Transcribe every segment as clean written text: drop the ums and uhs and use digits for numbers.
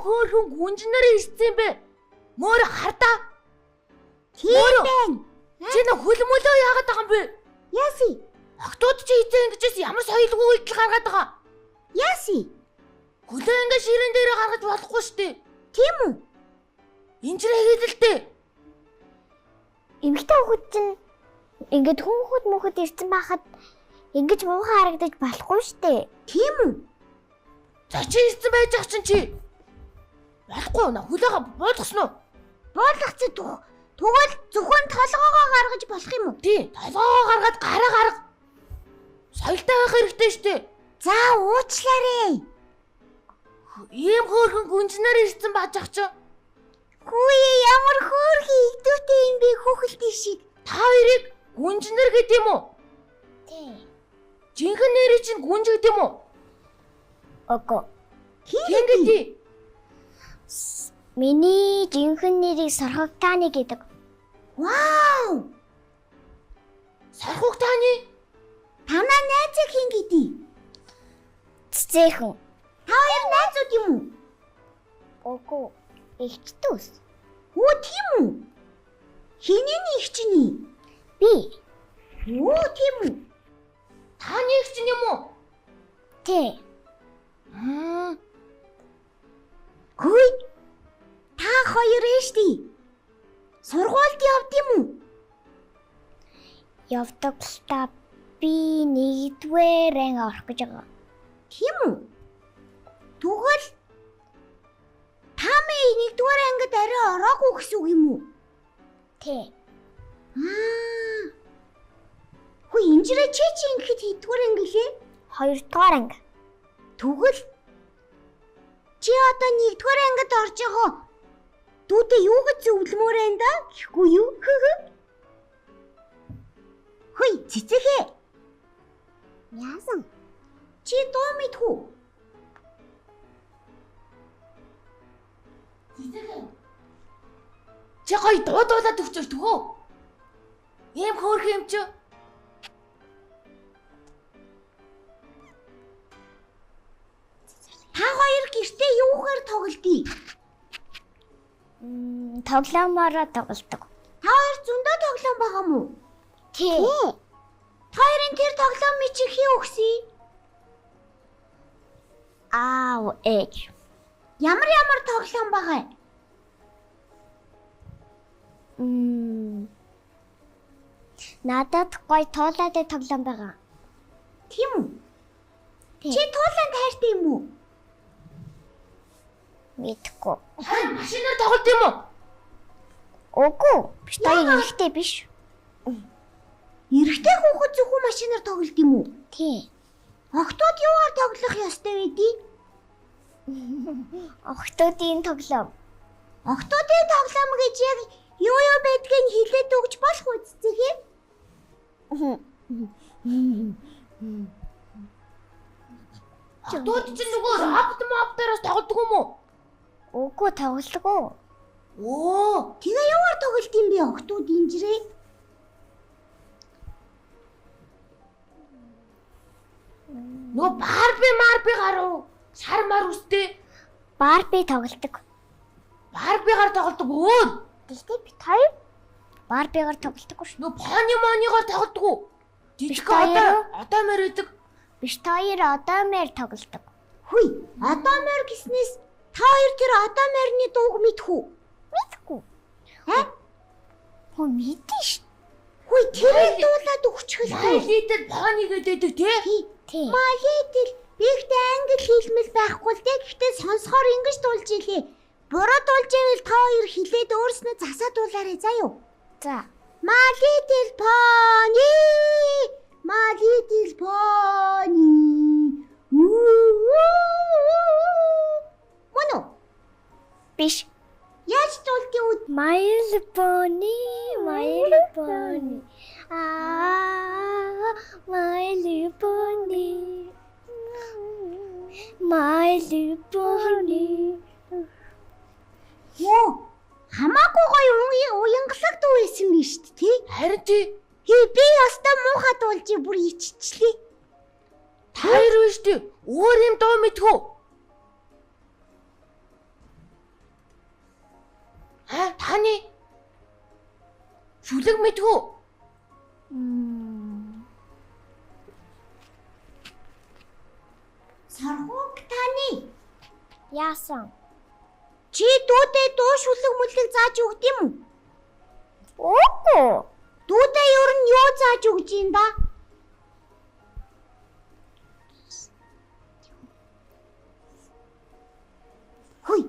хөөрхөн гүнжнэр ирсэн бэ? Мөр хардаа. Тийм байна. Чи нэ хөлмөлөө яагаад байгаа юм бэ? Яси. Охтууд чи эзэн ингэжээс ямар соёлгүй үйлдэл гаргаад байгаа. Яси. Хөлөө ингэ ширээн дээр гаргаж болохгүй штэ. Тийм үү? Инжирээ хийдэлтэй. Эмэгтэй хүүхэд чинь ингээд хүүхэд мөхөд ирсэн байхад ингэж муухай харагдаж болохгүй штэ. Тийм үү? За чи ирсэн байж ах чинь чи. Болохгүй наа хөлөөгөө буулгасан уу? Буулгах чи тэгвэл зөвхөн толгоогоо гаргаж болох юм уу? Тий, толгоогоо гаргаад гараа гарга. Соёлтой байх хэрэгтэй штэ. За уучлаарай. Ийм хөөрхөн гүнжнэр ирсэн бааж ах чи. Хөөе ямар хөөрхөн игдүүтэй юм бэ хүүхэлтэй шиг. Та хоёрыг гүнжнэр гэдэг юм уу? Тий. Жинхэнэ нэрийг чинь гүнж гэдэг юм уу? Ого. Хин гэдэг. Миний жинхэнэ нэрийг Сархагтааны гэдэг. Вау! Сархагтааны? Танаа найзыг хин гэдэг? Цэцэхэн. Та хоёр найзууд юм уу? Ого. Эхчдүүс. Оо тийм үү? Хинийн эхчний? Би. Оо тийм үү? Таны эхч юм уу? Тий. Хөөе. Та хоёр ээштэй. Сургуульд явд юм уу? Явдаг л та. Би 1-р анги орох гэж байгаа. Тийм үү? Тэгвэл Тами 1-р ангид арай ороогүй гэсэн үг юм уу? Тий. Хөөе инжирээ чи ингэхэд хэдгээр анги лээ? 2-р анги. Тэгвэл чи одоо 1-р ангид орж байгаа. Дүүдээ юу гэж зөвлөмөр байна да? Гэхгүй юу? Хөөе цэцэхээ. Яасан? Чи дуу мэдхүү? Чи гоё дуудуулаад өгчөөр төгөө. Ийм хөөрхөн юм чи. Та хоёр гэртээ юугаар тоглодъё? Тоглоомороо тоглодог. Та хоёр зөндөө тоглоом байгаа мó? Тий. Та хоёрын тэр тоглоомыг чи хий өгсөй? Аав ээж. Ямар тоглоом байгаа? Надад гоё туулаатай тоглоом байгаа. Тийм үү? Чи туулаанд хайртай юм уу? Мэдгүй. Машинаар тоглолт юм уу? Үгүй. Биш таа эрэгтэй биш. Эрэгтэй хүүхэд зөвхөн машинаар тоглолт юм уу? Тий. Охтууд юугаар тоглох ёстой вэ? Охтуудын тоглоом. Охтуудын тоглоом гэж яг юу байдгийг хэлээд өгч болох үү цэцэхээ? Охтууд чинь нөгөө робот-моптороос тоглодог юм уу? Үгүй тоглохгүй. Оо, тэгээ юугаар тоглолт юм бэ охтууд инжирээ? нөгөө Барби гарав. Сар мар үстэй. Барби тоглодог. Барбигаар тоглодог өөр. Гэхдээ би хоёр Барбигаар тоглодоггүй ш. Нөгөө понигаар тоглодог уу? Жижиг одоо мэр идэг. Биш та хоёр одоо мэр тоглодог. Хүй, одоо мэр гэснээс та хоёр тэр одоо мэрний дууг мэдхүү? Мэдгүй. Хөө мэдэн ш. Хүй, тэрийг дуулаад өгчихөл. My Little Pony гэдэг тий? My Little Big-тэй англи хэлмэл байхгүй л дээ. Гэхдээ сонсохоор ингэж дуулж илээ. Буруу дуулж ивэл та хоёр хэлээд өөрснөө засаад дуулаарай заа юу? За. My Little Pony. My Little Pony. Моно. Биш. Яаж дуулдгийг үз? My Little Pony. My Little Pony. My Little Pony. My Little Pony. Йоо, хамаагүй гоё уянгалаг дуу байсан биш үү тий? Харин тий. Би ястаа муухай дуулж бүр иччихлээ. Та хоёр биш тий. Өөр юм дуу мэдхүү. Таны шүлэг мэдгүү. Саргууг таны. Яасан? Чи дүүдээ дуу шүлэг мүлэг зааж өгд юм уу? Үгүй. Дүүдээ ер нь юу зааж өгж юм да? Хүй.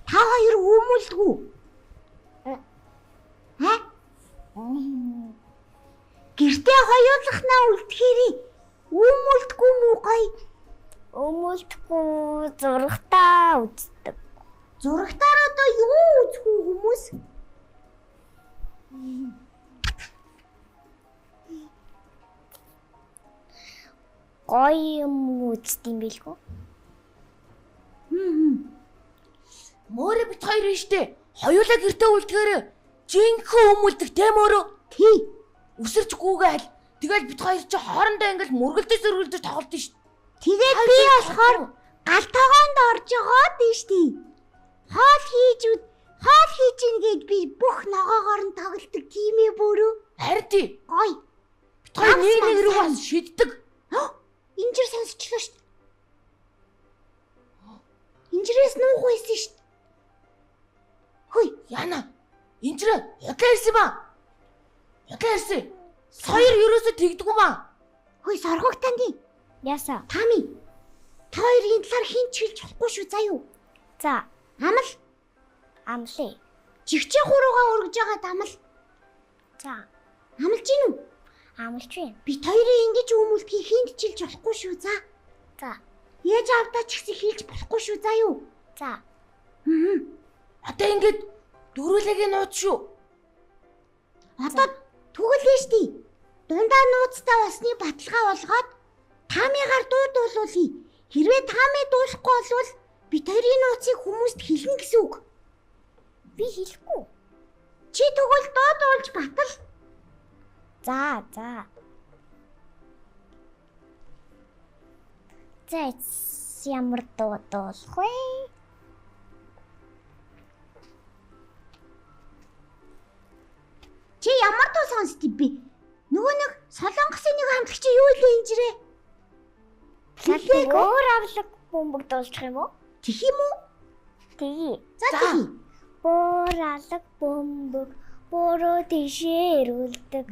Та хоёр өмөлдгүү. Гэртээ хоёулахнаа үлдэхээрээ өмөлдгүү мүү гоё? Өмөлдөхгүй зурагтаа үздэг. Зурагтаар одоо юу үзэх үү хүмүүс? Гоё юм үздэг юм билгүй? Мөрөө бит хоёр нь штэ. Хоёулаа гэртээ үлдэхээр жинхэнэ өмөлдөг тийм өөрөө. Тий. Үсэрч гүүгээл. Тэгэл бит хоёр чи хоорондоо ингээл мөргөлдөж зөргөлдөж тоглолт нь штэ. Тэгээд би болохоор гал тогоонд орж байгаа дээ штий. Хоол хийж ийн гээд би бүх ногоогоор нь тоглолдог тийм ээ бөрөө. Харин тий. Гоё. Бит хоёр нэг рүү бас шиддэг. Инжир сонсчлоо штт. Инжирээс нуух байсан штт. Хүй, Яна. Инжирэ худлаа ирсэн ба. Худлаа ирсэн. Саяр ерөөсө тэгдэггүй ба. хүй соргог таны. Яасан? Тами. Та хоёрын талаар хин ч хэлж болохгүй шүү заа юу. За, Амал. амлаа. Жигчээ хуруугаа өргөж байгаа дамал. За, Амлж гин үү? амлч юм. Бит хоёрын ингэж өмөлдгийг хинт ч хэлж болохгүй шүү заа. За, Яаж авдаа ч гэсэн хэлж болохгүй шүү заа юу. за. Одоо ингээд дөрүүлэгийн нууц шүү. Одоо түгэлээ штий. Дундаа нууцтай болсны баталгаа болгоод Тамигаар дуудуулъя. Хэрвээ Тами дуулахгүй бол бит хоёрын нууцыг хүмүүст хэлнэ гэсэн үг. Би хэлэхгүй. Чи тэгвэл дуудуулж батал. За. За, ямар дуудуулах вэ? Чи ямар дуу сонсд би? Нөгөө нэг Солонгосын нэг хамтлагч юу илээ инжирээ? Хэлээг өөр авлаг бөмбөг дуулчих юм уу? Тих юм уу? Тэгье. За тих. Бөөр алаг бөмбөг бороо тишээрүүлдэг.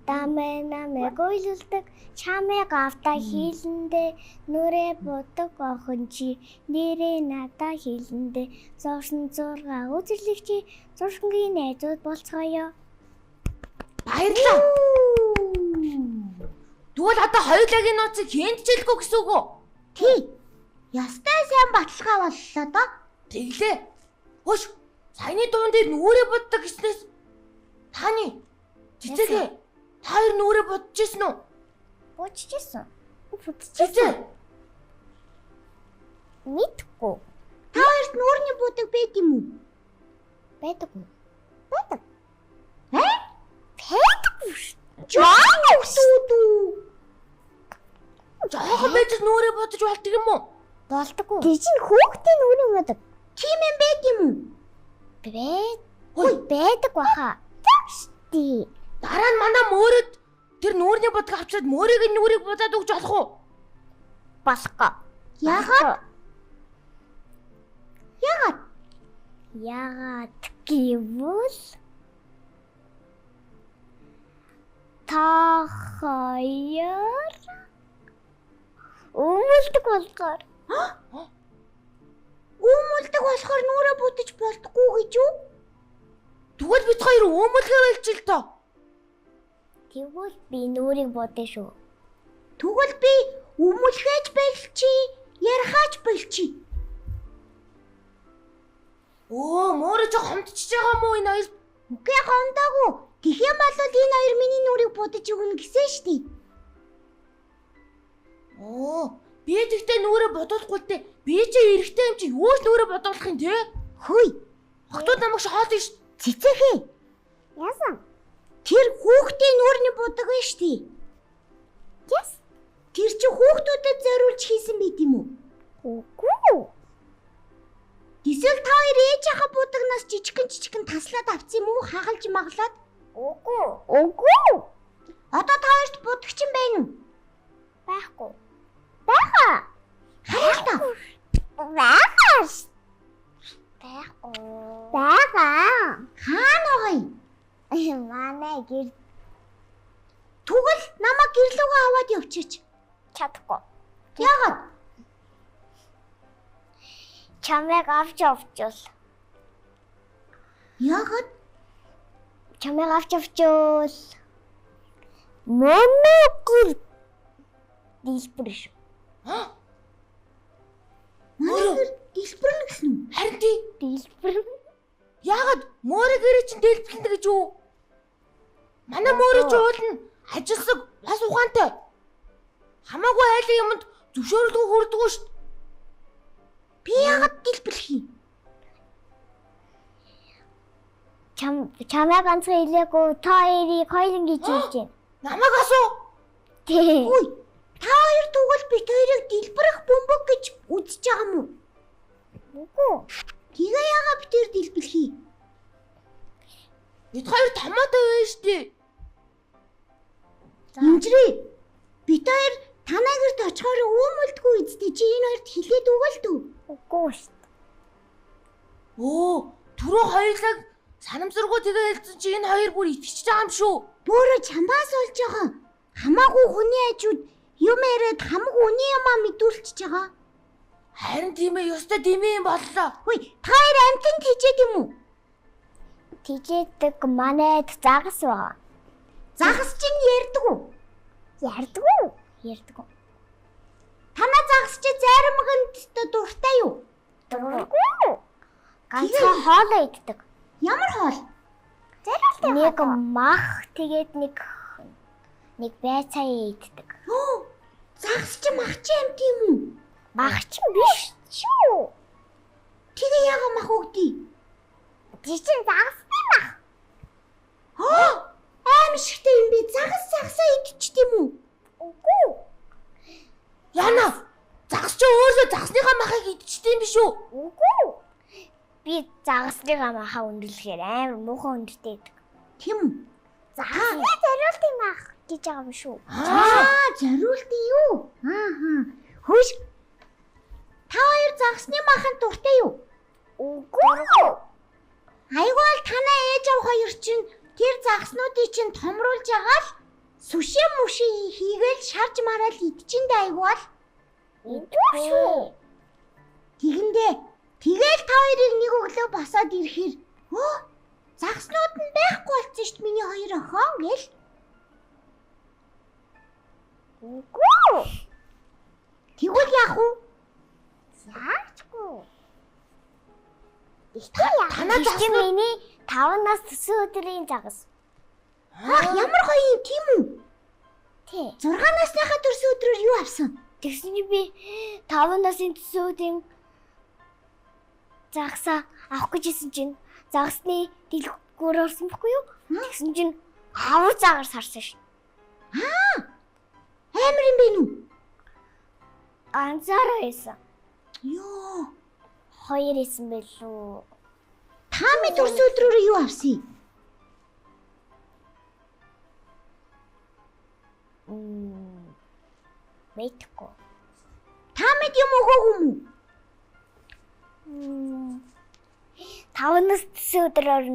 Намэг ойлулдаг. Чамайг автаа хийлэндээ нүрээ будаг охин чи нэрээ надаа хийлэндээ зурсан зурга үзэрлэгчи зуршингийн найзууд болцгоё. Баярлаа. Тэгвэл одоо хоёулагийн нууцыг хинт ч хэлэхгүй гэсэн үг үү? Тий. Ястай сайн баталгаа боллоо доо. Тэглээ. Хөш. Саяны дуун дээр нүрээ боддог гэснээс таны цэцэгээ хоёр нүрээ бодчихсон уу? Боччихсон. Цэцээ. Мэдгүй. Та хоёрт нүрний будаг байд юм уу? Байдаггүй. Ээ? Байдаггүй шүү. Жоо өсүүдүү. Жоохон байж нүрээ бодож болдог юм уу? Болдоггүй. Тэр чинь хүүхдийн нүрийн бодог. Тийм юм байд юм уу? Байдаг баха. Тэгшти. Дараа нь манай мөрөд тэр нүрний бодог авчирад мөрийг нүрийг бодоод өгч болох уу? Болохгүй. Яагаад гэвэл та хоёр өмөлдөг болохоор. Өмөлдөг болохоор нүрээ будаж болдоггүй гэж юу? Тэгвэл бид хоёр өмөлгөө байлж л тоо. Тэгвэл би нүрийг бодсон шүү. Тэгвэл би өмөлгөөж байлчи, ярихаач байлчи. Мөрөө ч хомдчихж байгаа мó энэ хоёр. Үгүй хомдоогүй. Тэгэх юм бол энэ хоёр миний нүрийг будаж өгнө гэсэн штий. Би тэгтээ нүрээ бодуулахгүй те. Би ч эрэхтэй юм чи юу ч нүрээ бодуулах юм те. Хөөе. Охтууд намайг шоолно ш. Цэцэхээ. Яасан? Тэр хүүхдийн нүрний будаг вэ штий. Яс. Тэр чи хүүхдүүдэд зориулж хийсэн байт юм уу? Үгүй. Тэс Эсвэл та хоёр ээжийнхээ будагнаас жижигхэн таслаад авсан юм уу? Хагалж маглаад? Үгүй. Одоо та хоёрт будагч юм байна уу? Байхгүй. Бага. Хайртай. Багаш. Бага. Хаана байгаа юм? Манай гэр Түгэл намайг гэрлүүгээ аваад явчих. чадахгүй. Яагаад? Чамайг авч явуул. Яагаад? Чамайг авч явуул. Манай гэр дэлбэрш. Манай дэлбэрнэ гэсэн үү? Харин тий. Дэлбэр. Яагаад мөөрэ гэрээ чинь дэлбэлнэ гэж юу? Манай мөөрэ ч уулна. Ажилсаг бас ухаантай. Хамаагүй айлын юмд зөвшөөрлөгөө хүрдэггүй шүү дээ. Би яагаад дэлбэлэх юм? Чамайг ганцхан илээгүй та хоёрыг хоёрын гэж хэлж байна. Намайг асуу. Тий. Үй, та хоёр түгэл бит хоёрыг дэлбэрэх бөмбөг гэж үзэж байгаа юм уу? Үгүй. Тэгээ яагаад бид хоёр дэлбэлэх юм? Бид хоёр томоотой байж шүү дээ. Инжирээ. Бид хоёр танай гэрт очихоор өөмөлдгүй үсттэй чи энэ хоёрт хилээд өгөөл дөө. Үгүй шүү дээ. Оо, түрүү хоёулаа санамсаргүй тэгээ хэлсэн чи энэ хоёр бүр итгэж байгаа юм шүү. Бөөрө чамаас олж байгаа. Хамаагүй хүний хажууд юм яриад хамаг үний юмаа мэдүүлчихэж байгаа. Харин тийм ээ, ёстой димээ юм боллоо. Хөөе, та хоёр амтэн тийчээд юм уу? Тижээдэг манайд загас байгаа. Загас чинь ярьдаг уу? Ярдгүү. Танаа загас чи заримганд дуртай юу? Дурггүй. Ганцхан хоолоо иддэг. Ямар хоол? Нэг мах тэгээд нэг байцаа иддэг. Оо, загас чи мах чи амт юм уу? Мах ч биш шүү. Тэгээ яага мах өгдөө? Жичин загастай мах. Аа, аимшигтэй юм би загасаа идчихт юм уу? Үгүй. Яна, загас чи өөрөө загасныхаа махыг идчихсэн юм биш үү? Үгүй. Би загасныхаа махаа өндөрлөхээр амар муухай өндөртэй идэг. Тийм үү? Загасны зориултын мах гэж байгаа юм шүү. Зориулт юу? Хөөш. Та хоёр загасны маханд дуртай юу? Үгүй. Айгуул танаа ээж ав хоёр чинь тэр загаснуудыг чинь томруулж байгаа л сүшээ мүшээ хийгээл шарж мараал идчихэндээ айгуул. Идэх шүү. Тэгэндээ тэгээл та хоёрыг нэг өглөө босоод ирэхээр загаснууд нь байхгүй болсон шүү дээ миний хоёр охин гэл. Үгүй. Тэгвэл яах вэ? Яачгүй. Танаа загас нь миний 5 нас төсөө өдрийн загас. Ямар гоё юм тийм үү? Тий. 6 насныхаа төрсөн өдрөөр юу авсан? Тэгсэн чи би 5 насын төсөө өдрийн загсаа авах гэж исэн чинь загасны дэлгүүр орсон байхгүй юу? Тэгсэн чинь хавар цагаар сарсан ш. Амар юм бэ нү? Анзаараа байсан. Йоо. 2 исэн байлуу. Таами төрсөн өдрөөр юу авсан? Мэйтгэв. Таамид юм өгөөгүй юм уу? 5 нас төсөө өдрөөр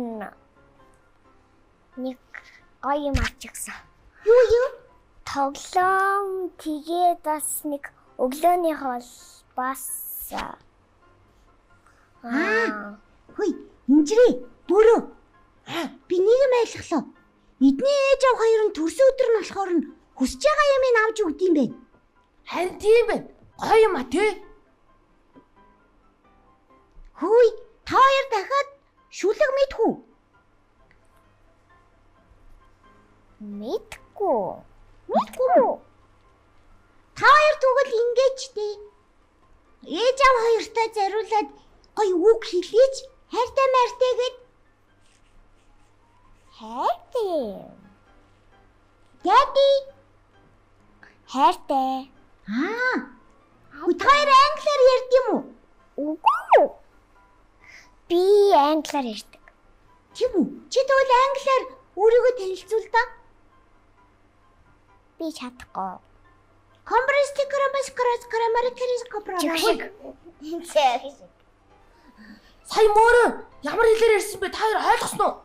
нэг гоё юм авчихсан. Юу? Тоглоом тэгээд бас нэг өглөөний хоол бас Хөөе, инжирээ, бөрөө. Би нэг юм ойлголоо. Эдний ээж ав хоёр нь төрсөн өдөр нь болохоор нь хүсэж байгаа юм ин авч өгд юм бэ. харин тийм байна. Гоё юм а тий. Хөөе, та хоёр дахиад шүлэг мэдхүү. мэдгүй. Та хоёр тэгвэл ингэж дээ. Ээж ав хоёртой зариулаад гоё үг хэлээч. Хайртай мартай гэд. Хайртай. Daddy. Хайртай. Хөө та хоёр англиар ярьд юм уу? Үгүй. Би англиар ярьдаг. Тийм үү? Чи тэгвэл англиар өөрийгөө танилцуул да. Би чадахгүй. Сая мөрөө ямар хэлээр ярьсан бэ? Та хоёр ойлгосон уу?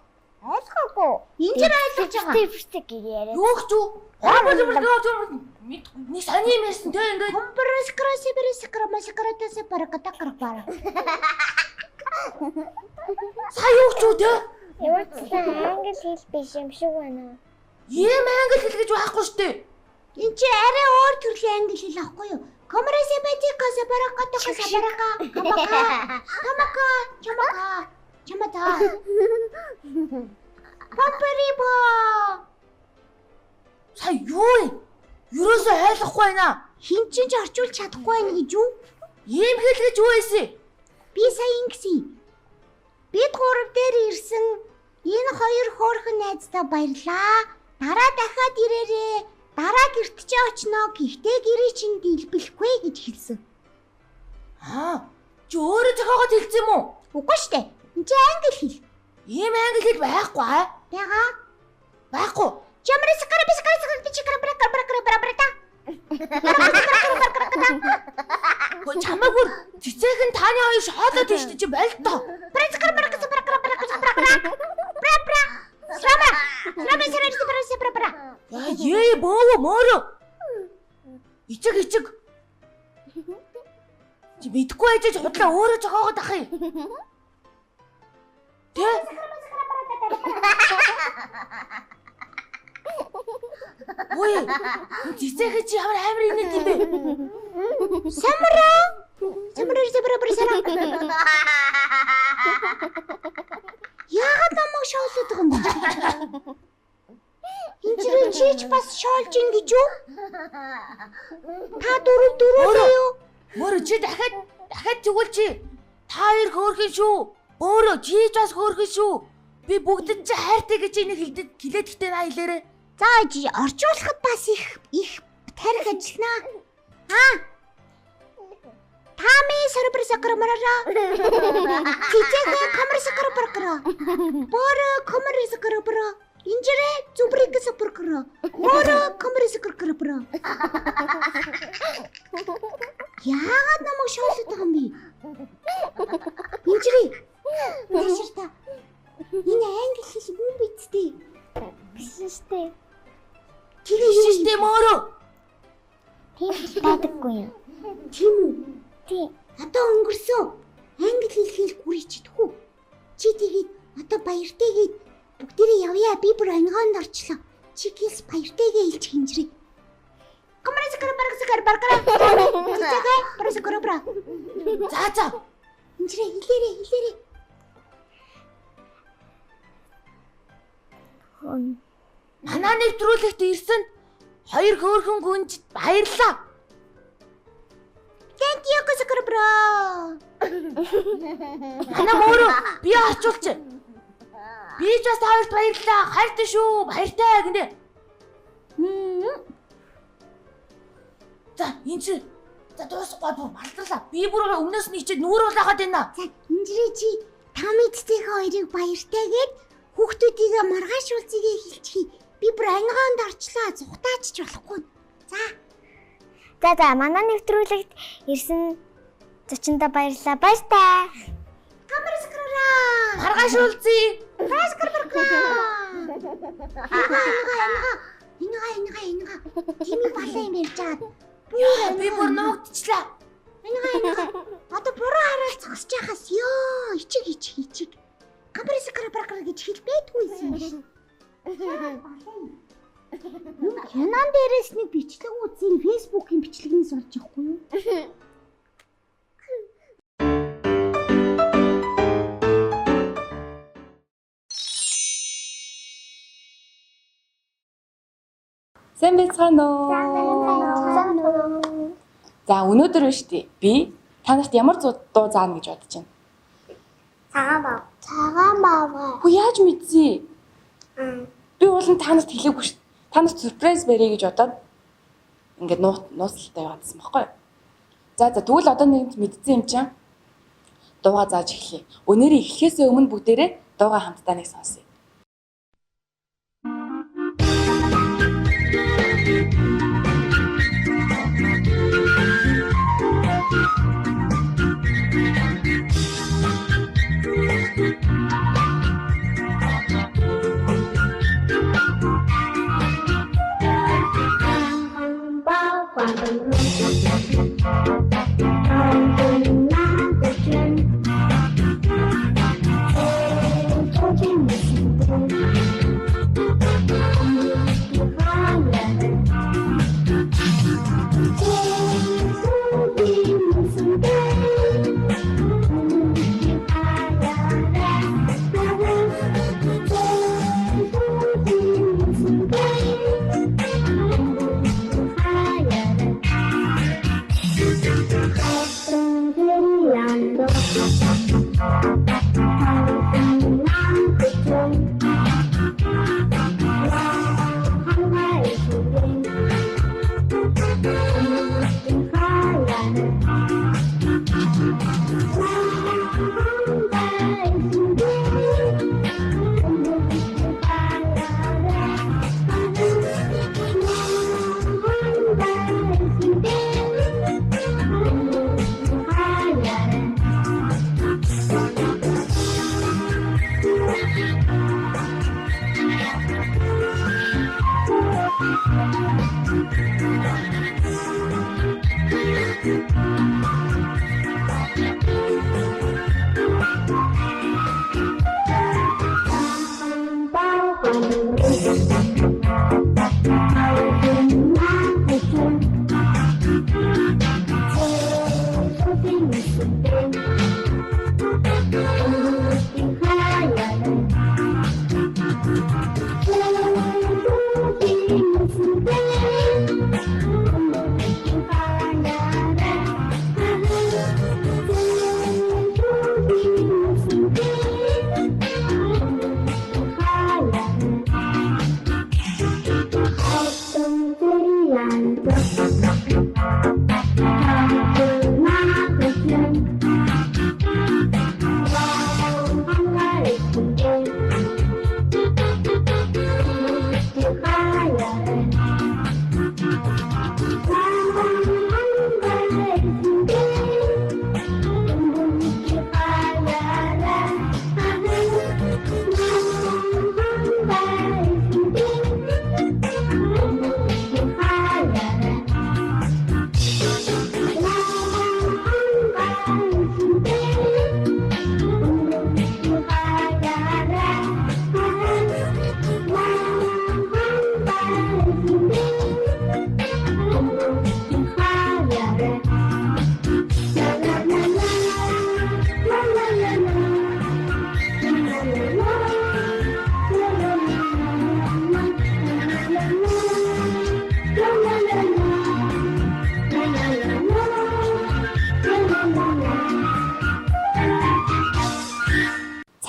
Ойлгоогүй. Энд чинь ойлгож байгаа. Тэвчтэй яриа. Юу гэж юу? Нэг сони юм ярьсан те ингээд. Сая юу гэж юу те? Ямар ч англи хэл биш юм шиг байна. Ийм англи хэл гэж байхгүй шүү дээ. Энд чинь арай өөр төрлийн англи хэл аахгүй юу? Сая юу вэ? Юусоо ойлгохгүй байна. Хин ч орчуулж чадахгүй байна гэж юу? Ийм хэл гэж юу ийсэн? Би сая ингэсэн. Бид гурав дээр ирсэн энэ хоёр хөөрхөн найздаа баярлаа. Дараа дахиад ирээрээ. Дараа гэрт ч очноо. Гэхдээ гэрээ чинь дэлбэлэхгүй гэж хэлсэн. Чи өөрөө зохиогоод хэлсэн юм уу? Үгүй штэ. Энд чинь англи хэл. Ийм англи хэл байхгүй аа? Бага. Байхгүй. Хөө чамаагүй цэцэхэн таны хоёр шоолоод тийш чи байл тоо. Яа боо мөрөө. Ичиг. Чи мэдгүй ажиж худлаа өөрөө зохиогоод ах юм. Тэ? Ой, цэцэхэн чи ямар амар инээд юм бэ? Самара. Яагаад намайг шоолоод байгаа юм бэ? Энд чийч бас шоолж ин гэж юу? Та дөрөв юу? Мөрөө чи дахиад тэгвэл чи та хоёр хөөрхөн шүү. Өөрөө чийч бас хөөрхөн шүү. Би бүгдэд чи хайртай гэж энийг хэлээд ихтэй наа хэлээрээ. За орчуулахад бас их тарих ажиллана. Тами сарбрсакрамараа. Цэцэгээ камарсакрапаркара. Бора камарсакрапара. Инжирэ зубриксапаркара. Бора камарсакрапара. Яагаад намайг шоолоод байгаа юм бэ? Инжирэ. Нэшэртэ. Энэ англи хэл юм биттэй. Биштэй. Тийштэй мөрөө. Тийм байдаггүй юм. Тийм үү? Тийм. Одоо өнгөрсөн. Англи хэл хүрээчдэггүй. Чи тэгээд одоо баяртайгээд бүгдээрээ явъя. Би бүр ангинд орчлоо. Чи хэлс баяртайгээ хэлж хинжрээ. За. Хинжрээ хэлээрээ. Манай нэвтрүүлэгт ирсэн хоёр хөөрхөн хүнд баярлаа. Thank you Косакрабра. Манай мөрөө би орчуулч. Би ч бас тавд баярлаа. Хайртай шүү. Баяртай гинэ. За энэ чи дуусахгүй бүр малтарлаа. Би бүр өмнөөс нь ичээд нүүр болоод байна. За инжирээ чи тамидтэйгээ хоёрыг баяртайгээд хүүхдүүдийгээ маргаашуулцгийг хэлчихье. Би бүр ангинд орчлоо. Зүхтаач болохгүй. За манай нэвтрүүлэгт ирсэн зочиндоо баярлалаа. Баяртай. Камерскрара. Маргаашуулцъя. Инга. Тими балаа юм ярьж байгаа. Би бүр нуугдчихлаа. Инга. Одоо буруу хараад зогсож яхаас ёо, ичиг. Камерскрара гэж хэлбэдгүй юм. Хянан дээрээс нэг бичлэг үзье. Фэйсбүүкийн бичлэгнээс олж явахгүй юу? Сайн байцгаана уу? За өнөөдөр биш үү? Би та нарт ямар дуу заана гэж бодож байна. Цагаан баавгай. Хөө яаж мэдсий? Би уулын та нарт хэлээгүй шүү. Та нарт сюрприз барья гэж бодоод ингээд нууцлалтай яваадсан байхгүй юу? За тэгвэл одоо нэг мэдсэн юм чинь. дуугаа зааж эхлэе. Өнөөдөр эхлэхээс өмнө бүгдээрээ дуугаа хамтдаа нэг сонсъё.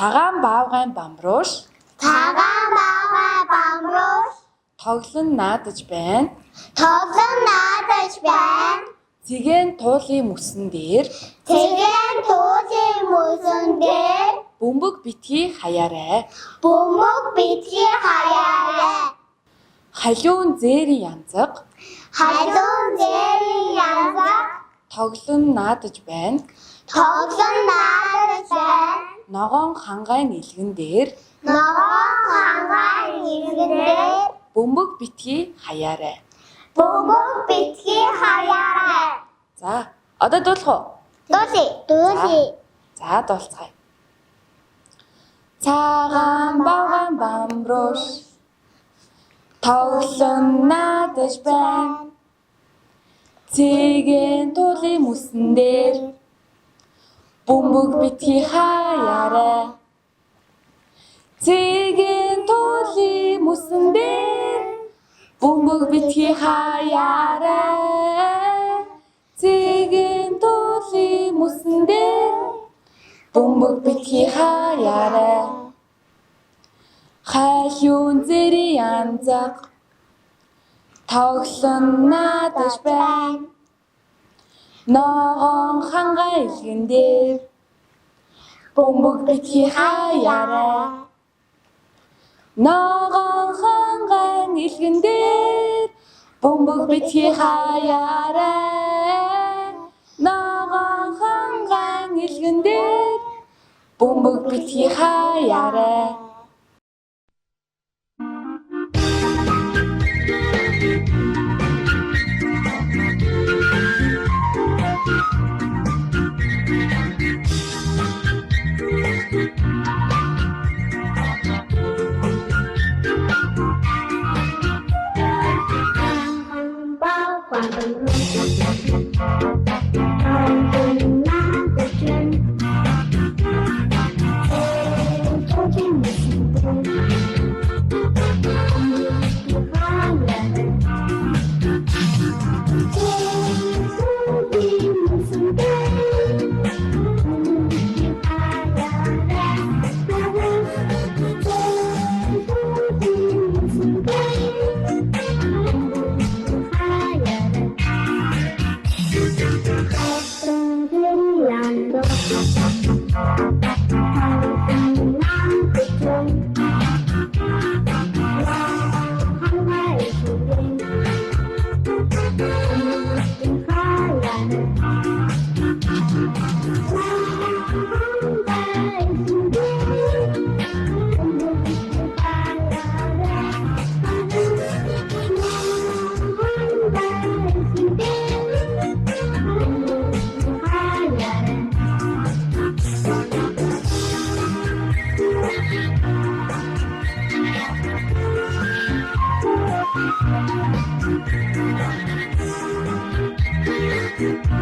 Цагаан баавгайн бамрууш тоглон наадаж байна. Цэгэн туулын мөсөн дээр бөмбөг битгий хаяарай. Халиун зээрийн янзаг тоглон наадаж байна. Ногоон хангайн илгэн дээр бөмбөг битгий хаяарай. За, одоо дуулах уу? За, дуулцгаая. Цагаан баавгайн бамрууш тоглон наадаж байна. Цэгэн туулын мөсөн дээр бөмбөг битгий хаяарай. Цэгэн туулын мөсөн дээр бөмбөг битгий хаяарай. Цэгэн туулын мөсөн дээр бөмбөг битгий хаяарай. Халиун зээрийн янзаг тоглон наадаж байна. Ногоон хангай илгэн дээр бөмбөг битгий хаяарай. Ногоон ханган илгэн дээр бөмбөг битгий хаяарай. Ногоон ханган илгэн дээр бөмбөг битгий хаяарай. Thank you.